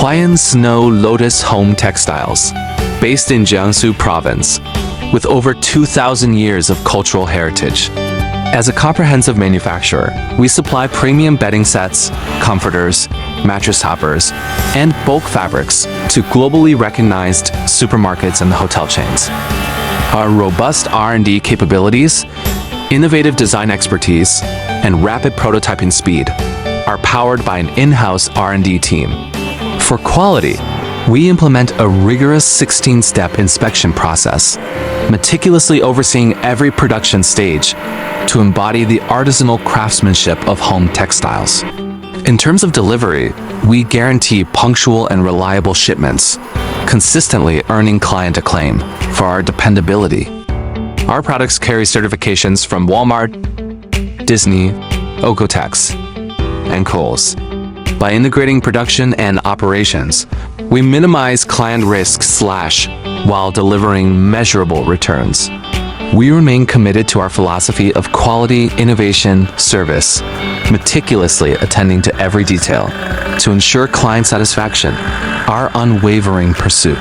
Huayan Snow Lotus Home Textiles, based in Jiangsu Province, with over 2,000 years of cultural heritage. As a comprehensive manufacturer, we supply premium bedding sets, comforters, mattress toppers, and bulk fabrics to globally recognized supermarkets and hotel chains. Our robust R&D capabilities, innovative design expertise, and rapid prototyping speed are powered by an in-house R&D team. For quality, we implement a rigorous 16-step inspection process, meticulously overseeing every production stage to embody the artisanal craftsmanship of home textiles. In terms of delivery, we guarantee punctual and reliable shipments, consistently earning client acclaim for our dependability. Our products carry certifications from Walmart, Disney, Okotex, and Kohl's. By integrating production and operations, we minimize client risks while delivering measurable returns. We remain committed to our philosophy of quality, innovation, service, meticulously attending to every detail to ensure client satisfaction, our unwavering pursuit.